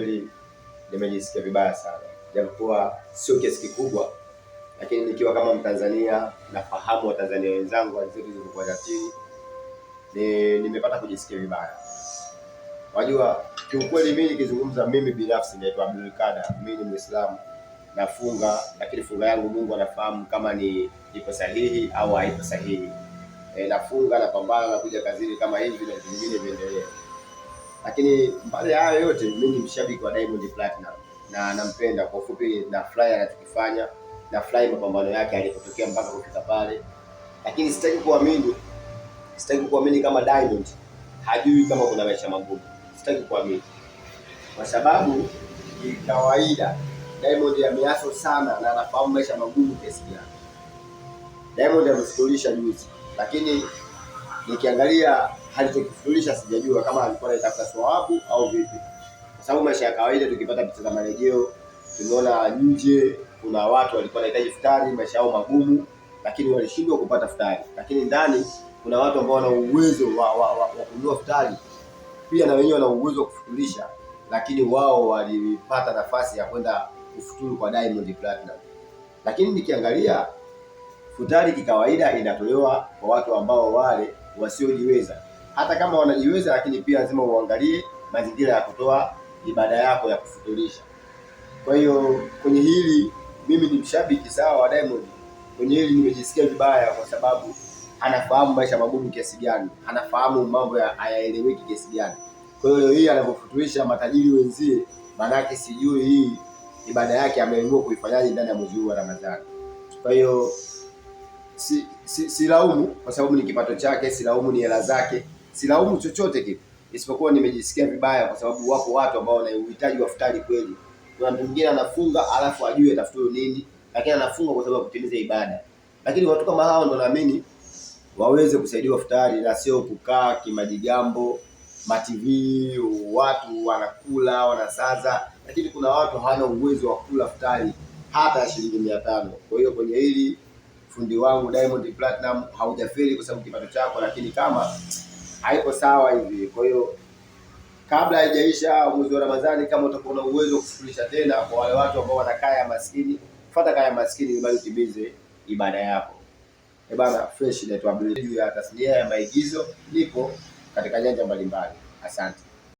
kiukweli nimejisikia vibaya sana, japokuwa sio kiasi kikubwa, lakini nikiwa kama Mtanzania nafahamu Watanzania wenzangu wenzetu zilikuwa za chini, nimepata kujisikia vibaya. Wajua, kiukweli mimi nikizungumza, mimi binafsi naitwa Abdul Kada, mimi ni Muislamu, nafunga, lakini funga yangu Mungu anafahamu kama ipo sahihi au haipo sahihi. Nafunga, napambana, nakuja kazini kama hivi na vitu vingine viendelee. Lakini mbali ya hayo yote, mimi ni mshabiki wa Diamond Platinum na nampenda. Kwa ufupi, na fly anachokifanya, na fly mapambano yake alipotokea mpaka kufika pale. Lakini sitaki kuamini kama Diamond hajui kama kuna maisha magumu. Sitaki kuamini, kwa sababu ni kawaida Diamond ameaso sana na anafahamu maisha magumu kiasi gani. Diamond amefutulisha juzi, lakini nikiangalia alichokifutulisha sijajua kama alikuwa anatafuta thawabu au vipi, kwa sababu maisha ya kawaida tukipata picha za marejeo tunaona nje kuna watu walikuwa wanahitaji futari, maisha yao magumu, lakini walishindwa kupata futari. Lakini ndani kuna watu ambao wana uwezo wa kununua futari, pia na wenyewe wana uwezo wa kufutulisha, lakini wao walipata nafasi ya kwenda kufuturu kwa Diamond Platinum. Lakini nikiangalia futari kikawaida inatolewa kwa watu ambao wale wasiojiweza. Hata kama wanajiweza, lakini pia lazima uangalie mazingira ya kutoa ibada yako ya kufutulisha. Kwa hiyo kwenye hili mimi ni mshabiki sawa wa Diamond. Kwenye hili nimejisikia vibaya kwa sababu anafahamu maisha magumu kiasi gani, anafahamu mambo hayaeleweki kiasi gani. Kwa hiyo hii anapofutulisha matajiri wenzie, manake sijui hii ibada yake ameamua kuifanyaje ndani ya mwezi huu wa Ramadhani. Kwa hiyo silaumu kwa sababu ni kipato chake, silaumu ni hela zake, silaumu chochote kitu, isipokuwa nimejisikia vibaya kwa sababu wapo watu ambao wana uhitaji wa futari kweli. Kuna mtu mwingine anafunga alafu ajue atafuturu nini, lakini anafunga kwa sababu ya kutimiza ibada. Lakini watu kama hao ndo naamini waweze kusaidiwa futari na sio kukaa kimajigambo, ma-TV, watu wanakula wanasaza, lakini kuna watu hawana uwezo wa kula futari hata shilingi 500. Kwa hiyo kwenye hili fundi wangu Diamond Platinum haujafeli kwa sababu kipato chako, lakini kama haiko sawa hivi. Kwa hiyo kabla haijaisha mwezi wa Ramadhani, kama utakuwa na uwezo wa kufutulisha tena kwa wale watu ambao wanakaa ya maskini, fuata kaya maskini ili utimize ibada yako. Bana, fresh inaitwa juu ya tasnia ya maigizo, nipo katika nyanja mbalimbali. Asante.